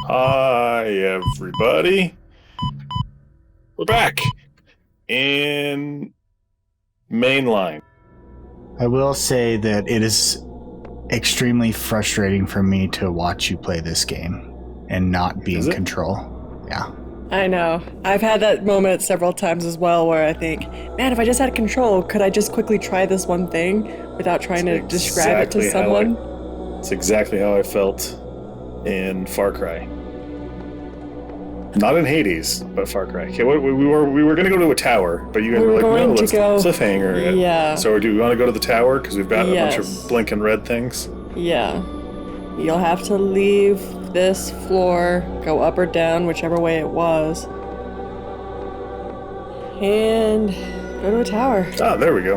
Hi, everybody. We're back in mainline. I will say that it is extremely frustrating for me to watch you play this game and not be in control. Yeah. I know. I've had that moment several times as well where I think, man, if I just had control, could I just quickly try this one thing without trying to describe it to someone? It's exactly how I felt in Far Cry. Not in Hades, but Far Cry. Okay, we were going to go to a tower, but you guys were like, no, let's cliffhanger it. Yeah. So do we want to go to the tower? Because we've got a bunch of blinking red things. Yeah. You'll have to leave this floor, go up or down, whichever way it was, and go to a tower. Ah, there we go.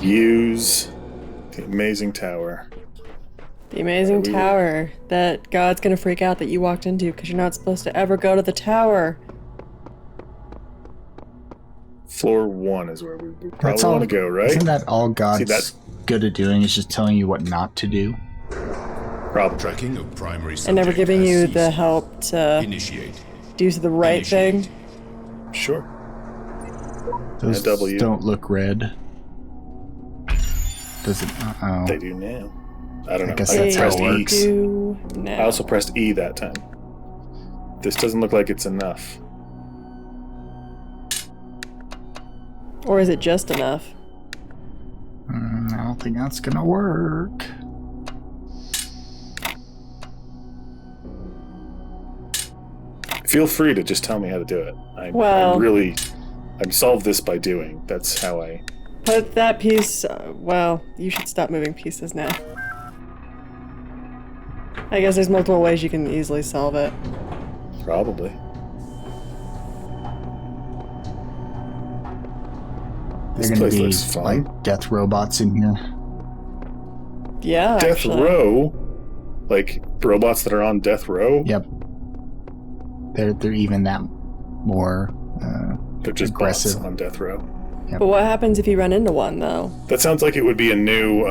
Use the amazing tower. The amazing tower that God's gonna freak out that you walked into because you're not supposed to ever go to the tower. Floor 1 is where we probably want to go, right? Isn't that all God's good at doing, is just telling you what not to do? Probably. Tracking of primary and never giving you the help to do the right thing. Sure. Those don't look red. Does it? Uh-oh. They do now. I don't know. I guess that's how it works. I also pressed E that time. This doesn't look like it's enough. Or is it just enough? I don't think that's gonna work. Feel free to just tell me how to do it. I'm solved this by doing. That's how I... Put that piece... well, you should stop moving pieces now. I guess there's multiple ways you can easily solve it. Probably. They're gonna be like death robots in here. Yeah, Death row? Like robots that are on death row? Yep. They're even that more they're just aggressive bots on death row. Yep. But what happens if you run into one, though? That sounds like it would be a new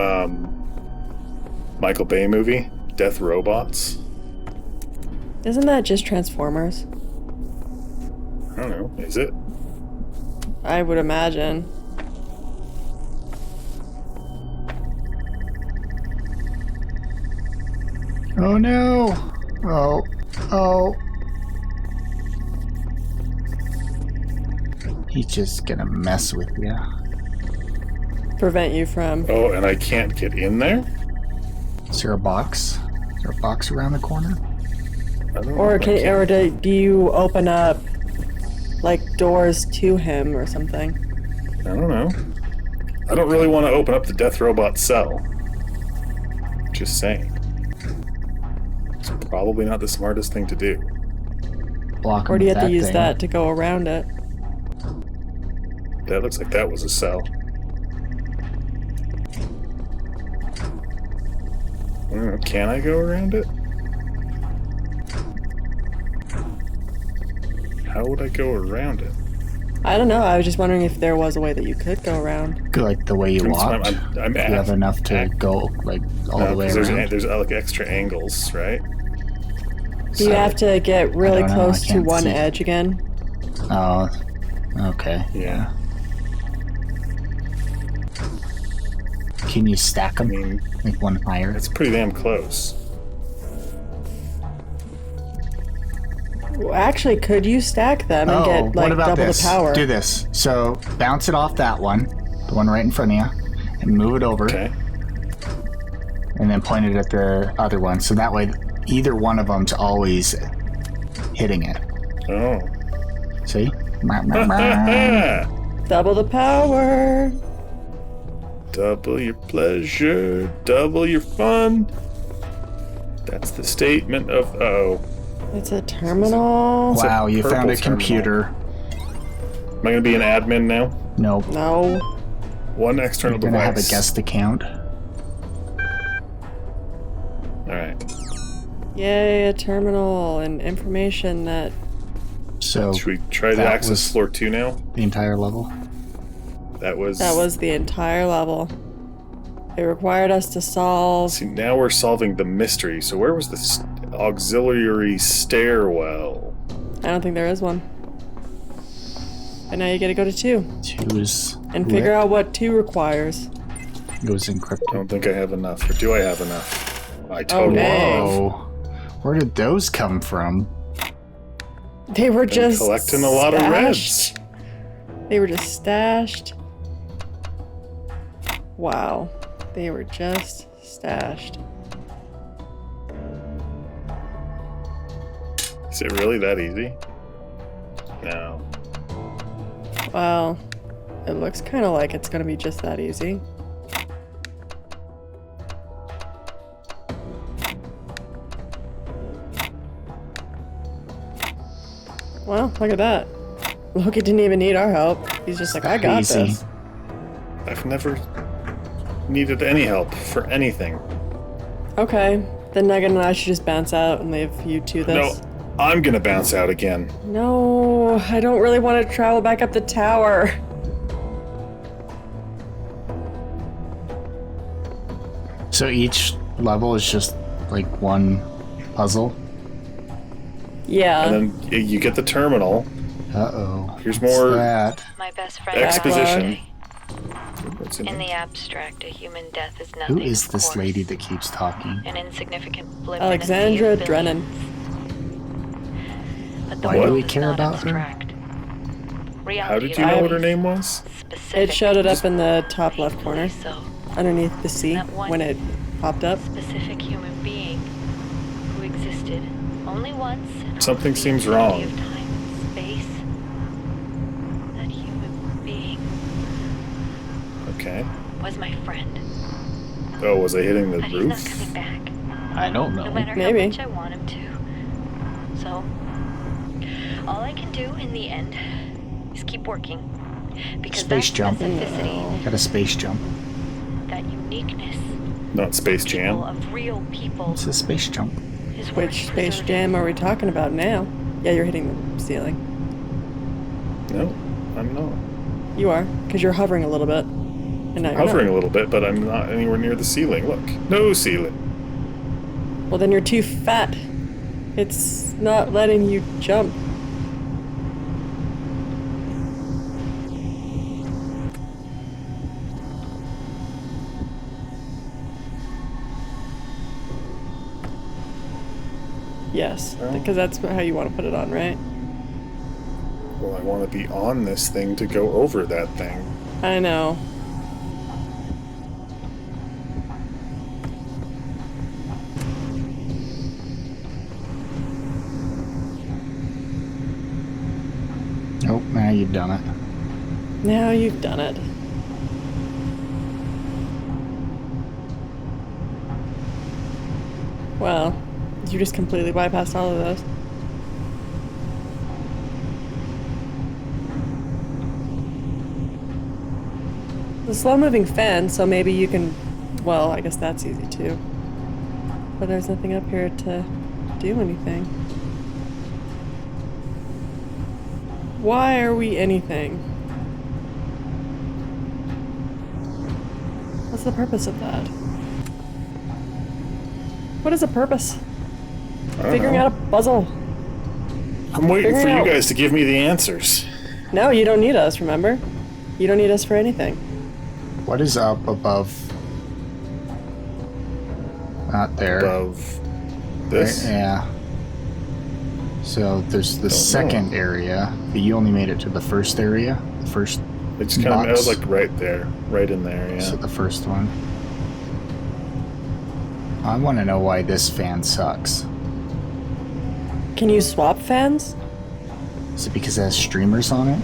Michael Bay movie, Death Robots. Isn't that just Transformers? I don't know. Is it? I would imagine. Oh no! Oh. He's just gonna mess with you. Prevent you from... Oh, and I can't get in there? Is there a box? Is there a box around the corner? I don't know. Or do you open up, like, doors to him or something? I don't know. I don't really want to open up the Death Robot cell. Just saying. It's probably not the smartest thing to do. Block or do you have to use that to go around it? That looks like that was a cell. I don't know, can I go around it? How would I go around it? I don't know. I was just wondering if there was a way that you could go around. Like the way you walked? I'm you have enough to go like all the way around? There's like extra angles, right? Do you have to get really close to one edge again? Oh, okay. Yeah. Can you stack them? Like one higher? It's pretty damn close. Well, actually, could you stack them and get like double the power? Do this. So bounce it off that one, the one right in front of you, and move it over. Okay. And then point it at the other one. So that way, either one of them's always hitting it. Oh. See? Double the power. Double your pleasure, double your fun. That's the statement of It's a terminal. Wow, you found a computer. Am I going to be an admin now? Nope. No. One external device. You're going to have a guest account. Alright. Yay, a terminal and information that... So should we try to access floor 2 now? The entire level? That was the entire level. It required us to solve... See, now we're solving the mystery. So where was the auxiliary stairwell? I don't think there is one. But now you gotta go to 2. 2 is and figure out what 2 requires. Goes encrypted. I don't think I have enough. Or do I have enough? I totally Whoa. Where did those come from? They were just collecting a lot of reds. stashed. They were just stashed. Wow. They were just stashed. Is it really that easy? No. Well, it looks kind of like it's going to be just that easy. Well, look at that. Loki didn't even need our help. He's just like, I got this. I've never needed any help for anything. Okay, then Megan and I should just bounce out and leave you to this. No, I'm gonna bounce out again. No, I don't really want to travel back up the tower. So each level is just like one puzzle? Yeah. And then you get the terminal. Uh-oh. Here's What's more that? My best friend. exposition. What's in the abstract, a human death is nothing. Who is of this course. lady that keeps talking? An insignificant blip Alexandra in a sea of Drennan. billions. But the Why do world we is care not about her? abstract. How Reality did you know what her is name was? specific, It showed it up in the top left corner, so underneath the C, That one. when it popped up. specific human being who existed only once in Something all the seems infinity wrong. of time and space. That human being Okay. was my friend. Oh, was I hitting the But he's not roof? coming back. I don't No know. matter Maybe. how much I want him to. So, all I can do in the end is keep working. Because Space that jump. specificity, Got a space jump. that uniqueness, Not Space people Jam. of real people, It's a space jump. is worth Which Space preserving. Jam are we talking about now? Yeah, you're hitting the ceiling. No, I'm not. You are, because you're hovering a little bit. And now you're Hovering not. a little bit, but I'm not anywhere near the ceiling. Look. No ceiling. Well, then you're too fat. It's not letting you jump. Yes, Well. because that's how you want to put it on, right? Well, I want to be on this thing to go over that thing. I know. Nope, now you've done it. Now you've done it. Well, you just completely bypassed all of those. The slow-moving fan, so maybe you can... Well, I guess that's easy too. But there's nothing up here to do anything. Why are we anything? What's the purpose of that? What is the purpose? I don't Figuring know. out a puzzle. I'm waiting for figuring you out- guys to give me the answers. No, you don't need us, remember? You don't need us for anything. What is up above? Not there. Above this. Right, yeah. So there's the Don't second know. area, but you only made it to the first area. The first It just kind of, I was box. like right there. Right in there, yeah. So the first one. I want to know why this fan sucks. Can you swap fans? Is it because it has streamers on it?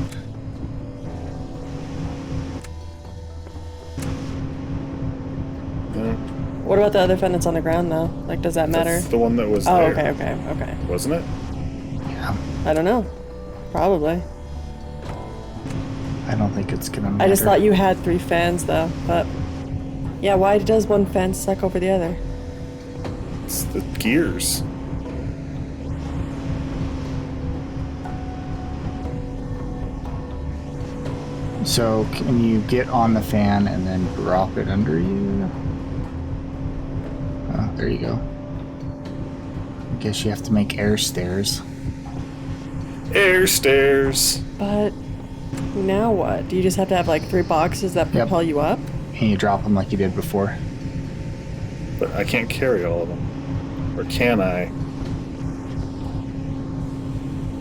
No, What about the other fan that's on the ground, though? Like, does that matter? that's the one that was Oh, there. okay. Wasn't it? Yeah. I don't know. Probably. I don't think it's gonna matter. I just thought you had 3 fans, though. But yeah, why does one fan suck over the other? It's the gears. So can you get on the fan and then drop it under you? Oh, there you go. I guess you have to make air stairs. Air stairs. But now what? Do you just have to have like 3 boxes that propel you up? And you drop them like you did before. But I can't carry all of them. Or can I?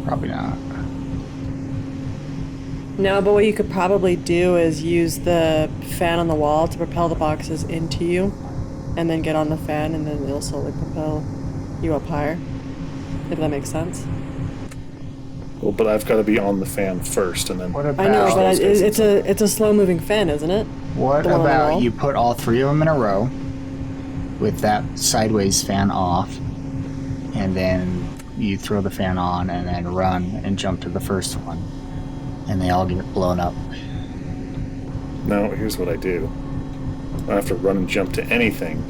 Probably not. No, but what you could probably do is use the fan on the wall to propel the boxes into you, and then get on the fan, and then it'll slowly propel you up higher. If that makes sense. Well, but I've got to be on the fan first, and then... What about, I know, but it's a slow-moving fan, isn't it? What The one on the about wall? you put all 3 of them in a row with that sideways fan off, and then you throw the fan on and then run and jump to the first one, and they all get blown up. No, here's what I do. I don't have to run and jump to anything.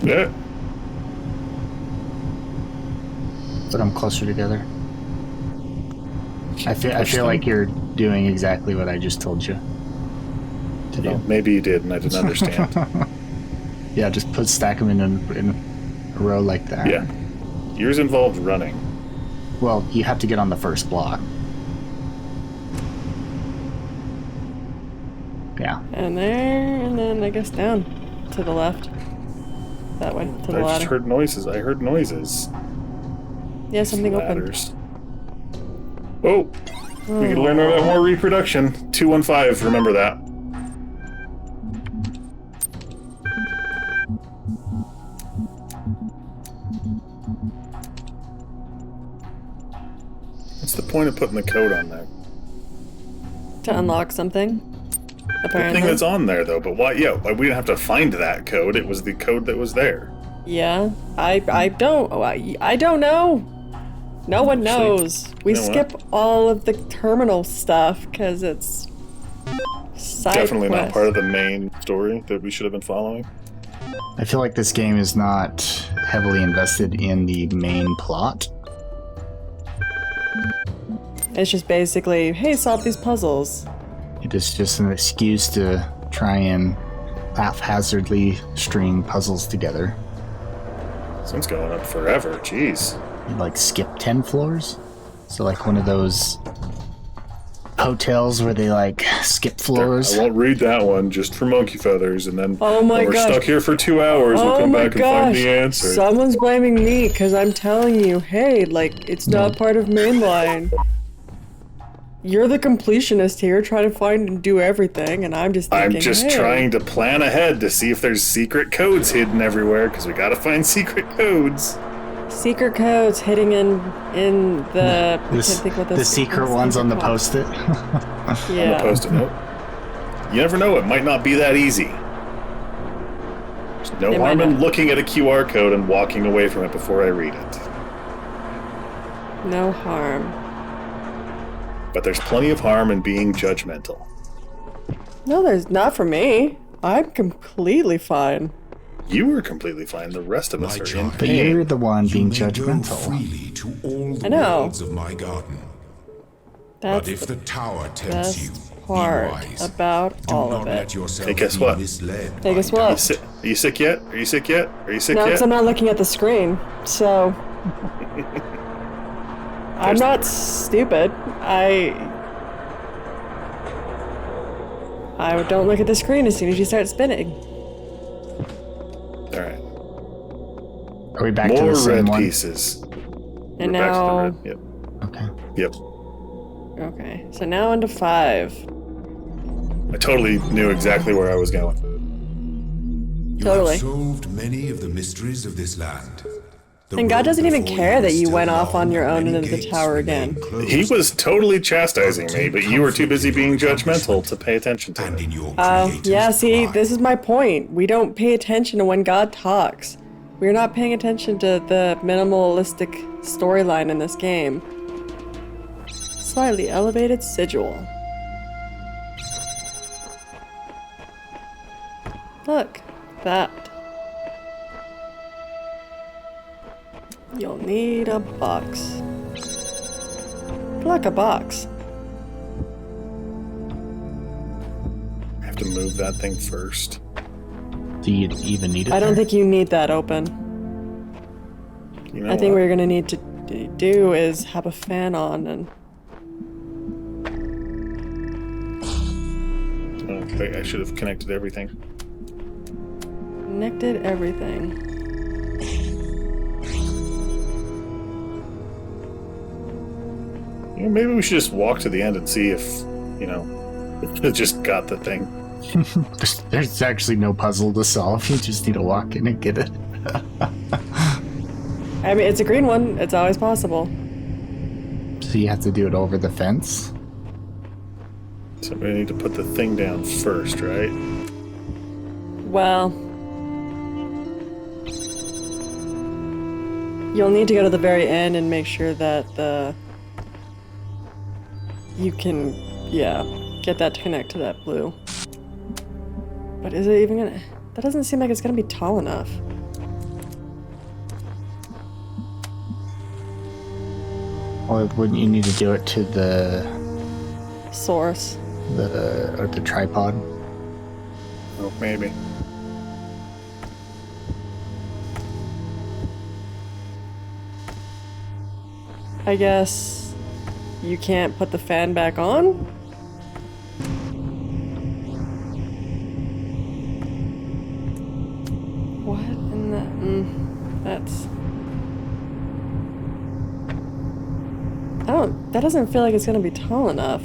Yeah. Put them closer together. I feel like you're doing exactly what I just told you to do. Well, maybe you did, and I didn't understand. Yeah, just stack them in a row like that. Yeah. Yours involved running. Well, you have to get on the first block. Yeah. And there, and then I guess down to the left. That way, to the I just ladder. heard noises. I heard noises. Yeah, something opened. Ladders. Oh! We can learn about more reproduction. 215, remember that. What's the point of putting the code on there? To unlock something. The Apparently. thing that's on there, though, but why? Yeah, we didn't have to find that code. It was the code that was there. Yeah, I don't know. No one knows. We you know skip all of the terminal stuff because it's side Definitely not quest. part of the main story that we should have been following. I feel like this game is not heavily invested in the main plot. It's just basically, hey, solve these puzzles. It is just an excuse to try and haphazardly string puzzles together. This one's going up forever. Jeez. You like skip 10 floors? So like one of those hotels where they like skip floors. I won't read that one just for monkey feathers, and then Oh my when we're gosh. stuck here for 2 hours. We'll Oh come my back and find gosh, the answer. someone's blaming me because I'm telling you, hey, like, it's not part of mainline. You're the completionist here, trying to find and do everything, and I'm just thinking, I'm just hey. trying to plan ahead to see if there's secret codes hidden everywhere, because we gotta find secret codes. Secret codes hitting in the... I can't think what The secret ones on the called. post-it. Yeah. On the post-it note. You never know, it might not be that easy. There's no It harm might in not. looking at a QR code and walking away from it before I read it. No harm. But there's plenty of harm in being judgmental. No, there's not for me. I'm completely fine. You were completely fine. The rest of us My are in child. But pain. you're the one You being may go judgmental. freely to all the I know. worlds of my garden. That's But if the the tower tempts you, best part be wise. about Do all not of let it. yourself Hey, guess be what? misled Hey, by guess what? doubt. Are you sick yet? Are you sick yet? Are you sick No, yet? because I'm not looking at the screen, so... I'm There's not the- stupid. I don't look at the screen as soon as you start spinning. Alright. Are we back to More the same red one? pieces. And We're back to the now... red. Yep. Okay. Yep. Okay, so now into 5. I totally knew exactly where I was going. You Totally. have solved many of the mysteries of this land. The And God road doesn't even before care you that is you still went off on long, your own many into the gates tower remain again. closed. He was totally chastising me, but you were too busy being judgmental to pay attention to And it. in your Oh, creator's yeah, see, pride. this is my point. We don't pay attention to when God talks. We're not paying attention to the minimalistic storyline in this game. Slightly elevated sigil. Look, that. You'll need a box. Like a box. I have to move that thing first. Do you even need it? I don't there? think you need that open. You know I think what? what you're gonna need to do is have a fan on and Oh, wait, I should have connected everything. connected everything. You know, maybe we should just walk to the end and see if, it just got the thing. There's actually no puzzle to solve. You just need to walk in and get it. I mean, it's a green one. It's always possible. So you have to do it over the fence? So we need to put the thing down first, right? Well, you'll need to go to the very end and make sure that you can, get that to connect to that blue. But is it even gonna... That doesn't seem like it's gonna be tall enough. Or wouldn't you need to do it to the Source. tripod? Oh, maybe. I guess you can't put the fan back on? What in the... that's... That doesn't feel like it's gonna be tall enough.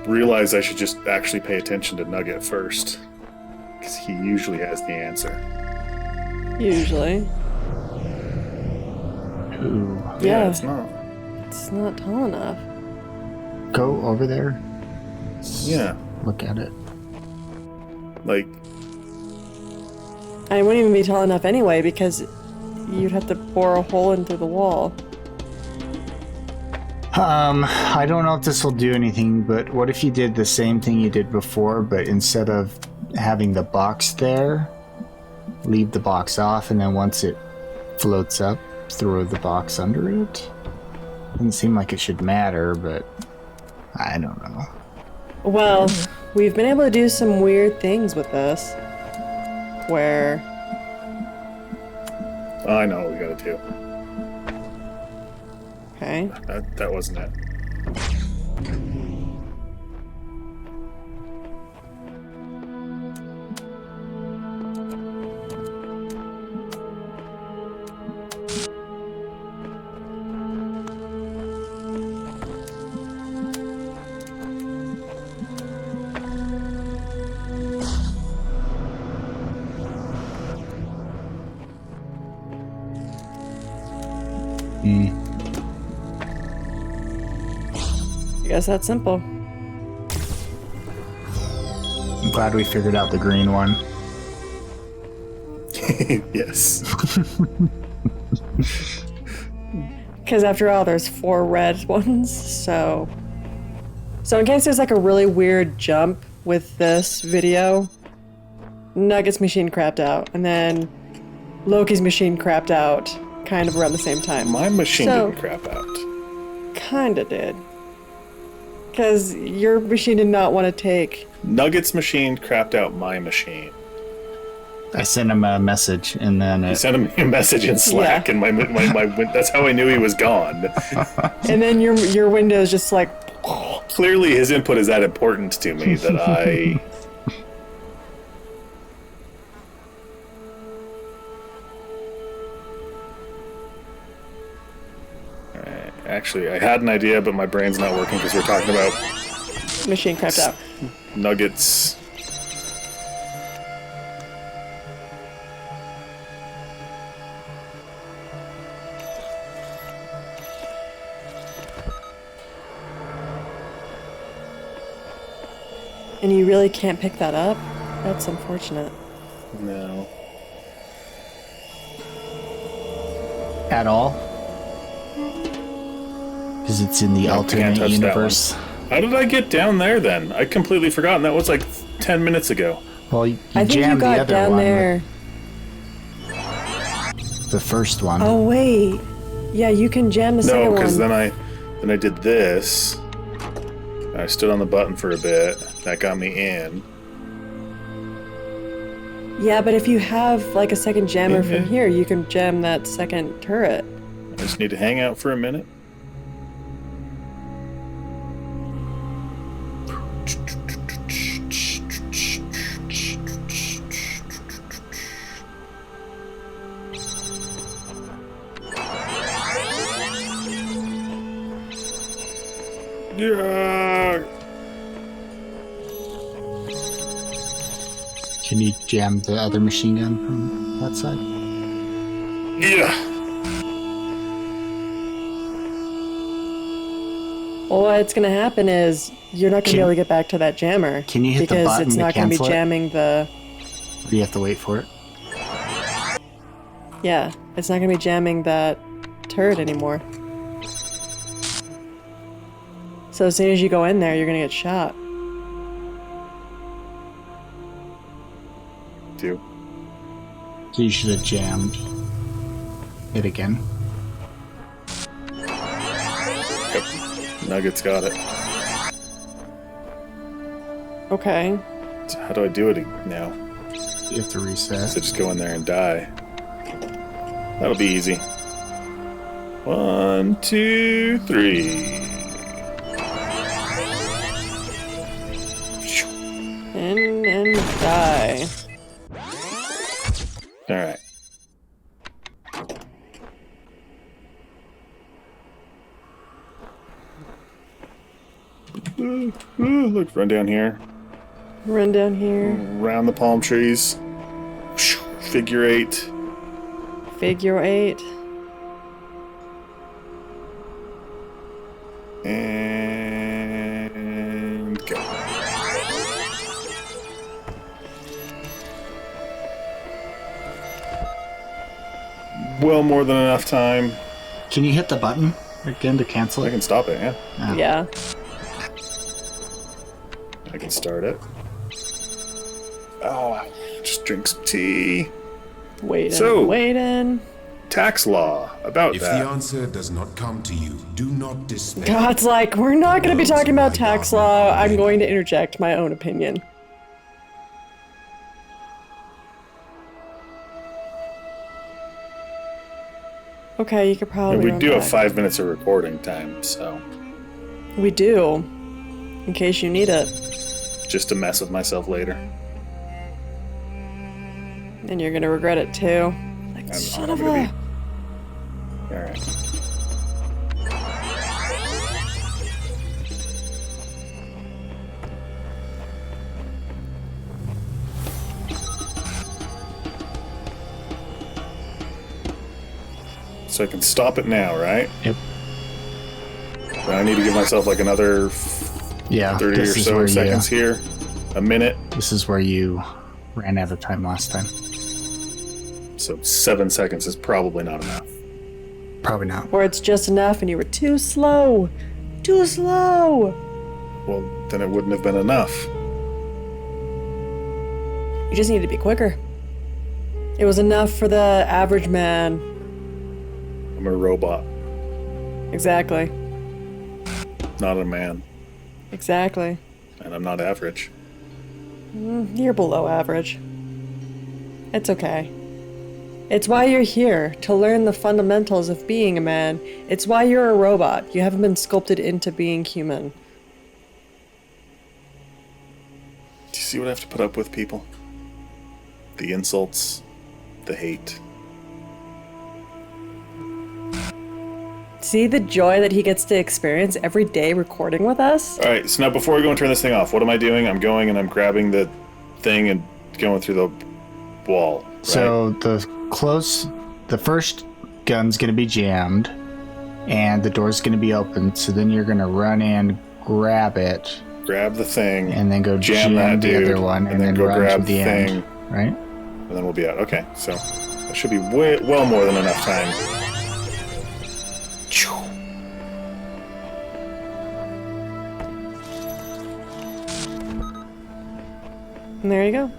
Realize I should just actually pay attention to Nugget first. Because he usually has the answer. Usually. Ooh. Yeah. It's not. It's not tall enough. Go over there. Yeah. Look at it. Like, And it wouldn't even be tall enough anyway because you'd have to bore a hole into the wall. I don't know if this will do anything, but what if you did the same thing you did before, but instead of having the box there, leave the box off, and then once it floats up, throw the box under it? Doesn't seem like it should matter, but I don't know. Well, we've been able to do some weird things with this. Where... I know what we gotta do. Okay. That wasn't it. I guess that's simple. I'm glad we figured out the green one. Yes. Because after all, there's 4 red ones, so... So in case there's like a really weird jump with this video, Nugget's machine crapped out, and then Loki's machine crapped out kind of around the same time. My machine So- didn't crap out. Kinda did. Because your machine did not want to take... Nugget's machine crapped out my machine. I sent him a message, and then He it, sent me a message in Slack, Yeah. and my that's how I knew he was gone. And then your Windows just like... Clearly, his input is that important to me that I. Actually, I had an idea, but my brain's not working because we're talking about Machine crapped out. Nuggets. And you really can't pick that up? That's unfortunate. No. At all? Because it's in the I can't alternate touch that universe. How did I get down there then? I completely forgotten. That was like 10 minutes ago. Well, you I think you jammed the got other down one there. with the first one. Oh, wait. Yeah, you can jam the second No, one. because then I did this. I stood on the button for a bit. That got me in. Yeah, but if you have like a second jammer Mhm. from here, you can jam that second turret. I just need to hang out for a minute. Yeah. Can you jam the other machine gun from that side? Yeah. Well, what's going to happen is you're not going to be able to get back to that jammer. Can you hit the because button it's to not going to be cancel it? jamming the. Or do you have to wait for it? Yeah, it's not going to be jamming that turret anymore. So as soon as you go in there, you're going to get shot. Do. So you should have jammed it again. Yep. Nuggets got it. Okay. So how do I do it now? You have to reset. So just go in there and die. That'll be easy. 1, 2, 3. And die. All right. Look, run down here. Run down here. Around the palm trees. Figure 8. Figure 8. And go. Well, more than enough time. Can you hit the button again to cancel I it? can stop it, yeah. Ah. Yeah. I can start it. Oh, just drink some tea. Waiting. Tax law about If that. the answer does not come to you, do not despair. God's like, we're not going to be talking about tax law. I'm going to interject my own opinion. Okay, you could probably. And we run do have back. 5 minutes of recording time, so We do. In case you need it. just to mess with myself later. And you're gonna regret it too. Like, I'm son of gonna a. be- All right. So I can stop it now, right? Yep. But I need to give myself like another Yeah. 30 or This is so where seconds here. A minute. This is where you ran out of time last time. So 7 seconds is probably not enough. Probably not. Or it's just enough and you were too slow. Too slow. Well, then it wouldn't have been enough. You just need to be quicker. It was enough for the average man. I'm a robot, Exactly. not a man. Exactly. And I'm not average. You're below average. It's okay. It's why you're here, to learn the fundamentals of being a man. It's why you're a robot. You haven't been sculpted into being human. Do you see what I have to put up with, people? The insults, the hate. See the joy that he gets to experience every day recording with us? All right, so now before we go and turn this thing off, what am I doing? I'm going and I'm grabbing the thing and going through the wall. Right? So the first gun's gonna be jammed, and the door's gonna be open. So then you're gonna run in, grab it, grab the thing, and then go jam that the dude, other one, and then go run grab to the thing, end. Right? and then we'll be out. Okay, so that should be well more than enough time. And there you go.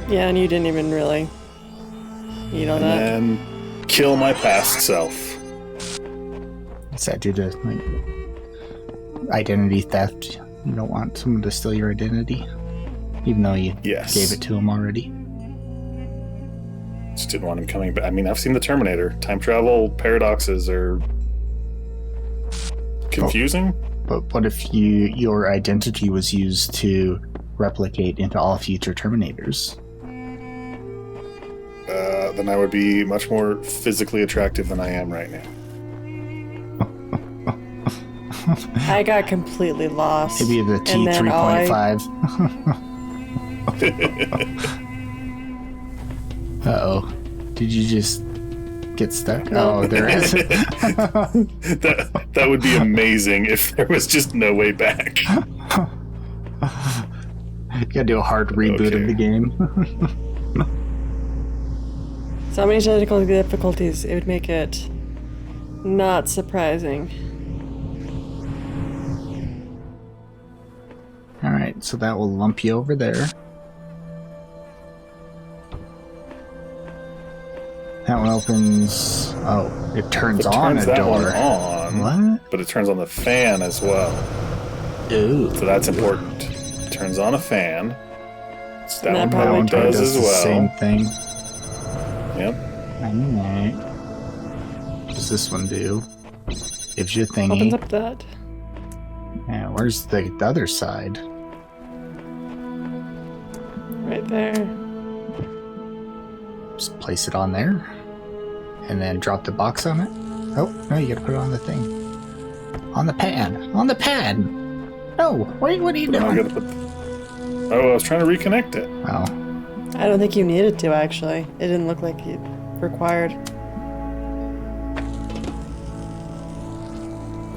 Yeah, and you didn't even really eat all that. And then kill my past self. Is that due to like identity theft? You don't want someone to steal your identity, even though you Yes. gave it to him already. Just didn't want him coming back. I mean, I've seen the Terminator. Time travel paradoxes are confusing. But what if your identity was used to replicate into all future Terminators? Then I would be much more physically attractive than I am right now. I got completely lost. Maybe the And then all I- T3.5. Uh-oh. Did you just get stuck? No. Oh, there is. That would be amazing if there was just no way back. You gotta do a hard reboot Okay. of the game. So many technical difficulties, it would make it not surprising. Alright, so that will lump you over there. That one opens... Oh, it turns It on turns a that door. one on, What? but it turns on the fan as well. Ooh. So that's important. It turns on a fan. So that And one that probably probably does as the well. same thing. Yep. Alright. What does this one do? Gives you a thingy. Opens up that. Yeah, where's the other side? Right there. Just place it on there. And then drop the box on it. Oh, no, you gotta put it on the thing. On the pan. On the pan! No! Wait, what are you But now I doing? gotta put. Oh, I was trying to reconnect it. Oh. I don't think you needed to, actually. It didn't look like it required.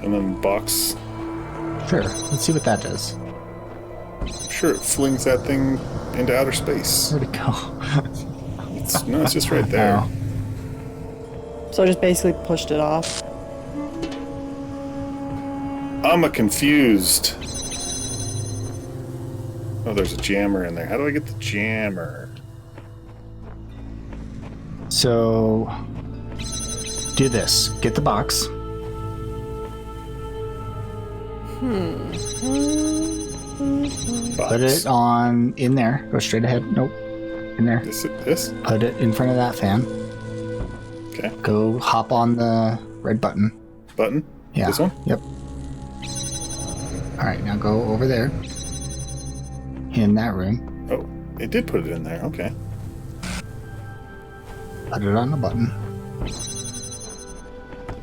And then box. Sure. Let's see what that does. Sure, it flings that thing into outer space. Where'd it go? No, it's just right there. Oh. So I just basically pushed it off. I'm confused. Oh, there's a jammer in there. How do I get the jammer? So, do this. Get the box. Box. Put it on in there. Go straight ahead. Nope. In there. This? Put it in front of that fan. Okay. Go hop on the red button. Button? Yeah. This one? Yep. Alright, now go over there. In that room. Oh, it did put it in there. Okay. Put it on the button.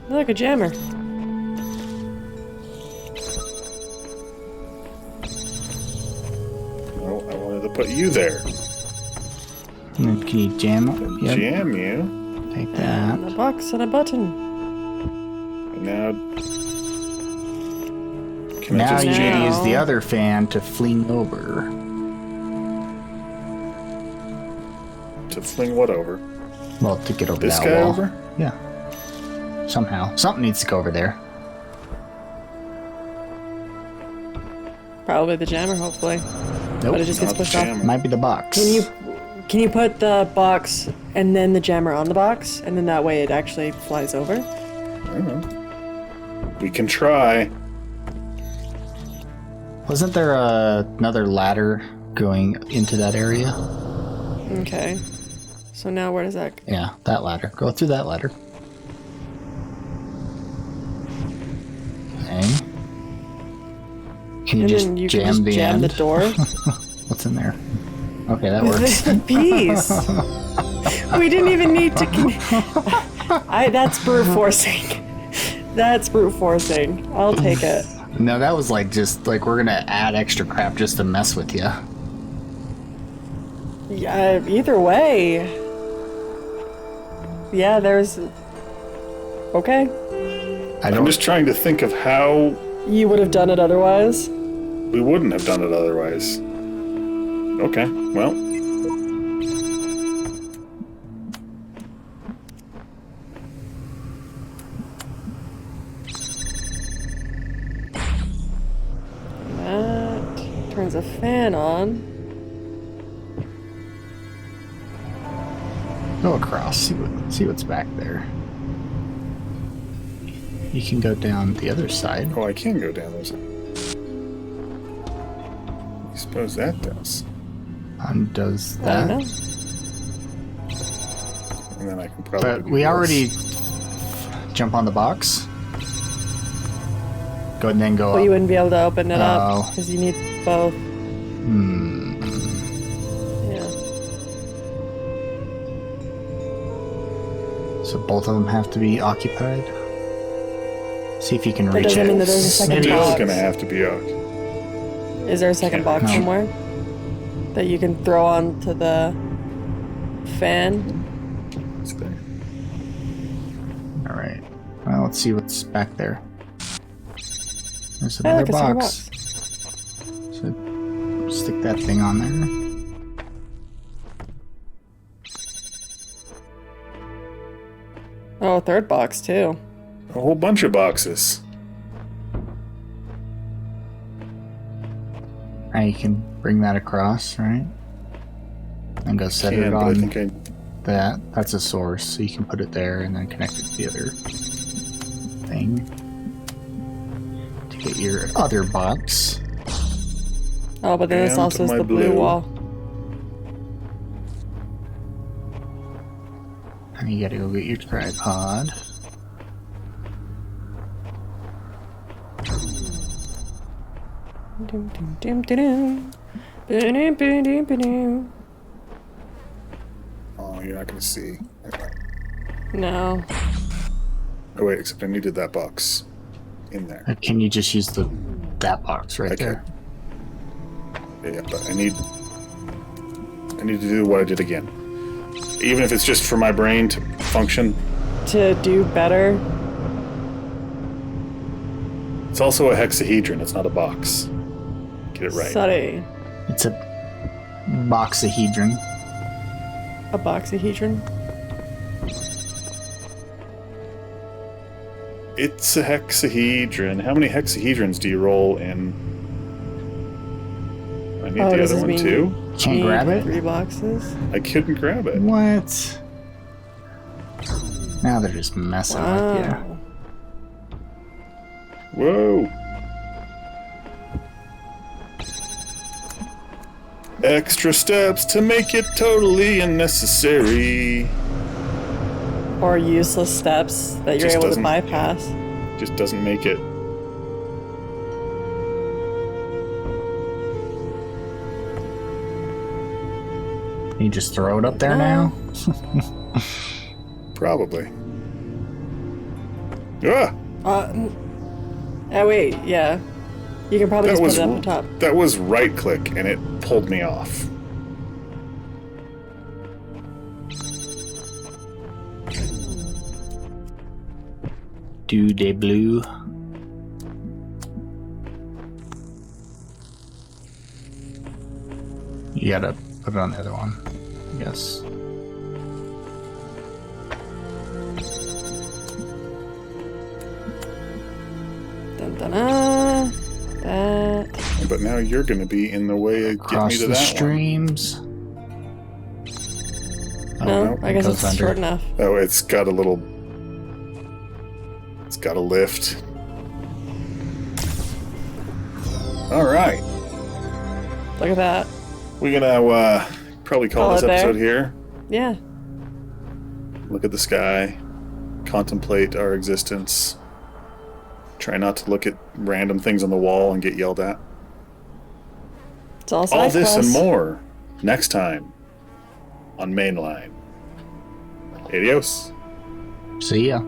Look, a jammer. Oh, I wanted to put you there. And then can you jam it? Yep. Jam you. Take that. And a box and a button. And now. Can I Now just you need to jam? use the other fan to fling over. To fling what over? Well, to get over This that guy wall. over? Yeah. Somehow. Something needs to go over there. Probably the jammer, hopefully. Nope. But it just gets Not the pushed off. jammer. Might be the box. Can you put the box and then the jammer on the box, and then that way it actually flies over? I don't know. We can try. Wasn't there another ladder going into that area? Okay. So now where does that? Yeah, that ladder. Go through that ladder. Okay. Can you And just then you jam can just the jam end? the door. What's in there? Okay, that works. The piece. We didn't even need to. That's brute forcing. That's brute forcing. I'll take it. No, that was like just like we're gonna add extra crap just to mess with you. Yeah. Either way. Yeah. There's. Okay. I'm just trying to think of how You would have done it otherwise? we wouldn't have done it otherwise. Okay, well. That turns a fan on. Go across, see what's back there. You can go down the other side. Oh, I can go down those. I suppose that does. Undoes I that. don't know. And then I can probably. But do we this. already jump on the box. Go and then go Well, up. you wouldn't be able to open it up Oh. because you need both. Hmm. Yeah. So both of them have to be occupied. See if you can That reach doesn't it. mean that there's a second Maybe Still box. gonna have to be out. Is there a second box No. somewhere that you can throw onto the fan? It's there. All right. Well, let's see what's back there. There's I another like a second box. box. So stick that thing on there. Oh, third box too. A whole bunch of boxes. Now you can bring that across, right? And go set it Can, but I on think I. that. That's a source, so you can put it there and then connect it to the other thing to get your other box. Oh, but then this And also is my the blue blue. wall. And you gotta go get your tripod. Dum, dum, dum, dum, dum. Ba-dum, ba-dum, ba-dum. Oh, you're not gonna see. No. Oh wait, except I needed that box in there. Or can you just use that box right Okay. there? Yeah, but I need to do what I did again. Even if it's just for my brain to function. To do better. It's also a hexahedron, it's not a box. Get it right. Sorry. It's a boxahedron. A boxahedron? It's a hexahedron. How many hexahedrons do you roll in? I need the does other this one mean too. Can't Need grab it? 3 boxes? I couldn't grab it. What? Now they're just messing with you. Wow. Whoa! Extra steps to make it totally unnecessary. Or useless steps that you're Just able to doesn't- bypass. Just doesn't make it. You just throw it up there now? Probably. Ah! Oh wait, yeah. You can probably That just put was it up on top. that was right click and it pulled me off. Do de blue. You gotta put it on the other one. Yes. Dun, dun, dun. That. But now you're going to be in the way of getting Across me to the that streams. No, no, I guess it it's goes short under. enough. one. Oh, it's got a little. It's got a lift. All right, Look at that. we're gonna probably call Call this it there? episode here. Yeah. Look at the sky, contemplate our existence. Try not to look at random things on the wall and get yelled at. It's all All side this and quests. more next time on Mainline. Adios. See ya.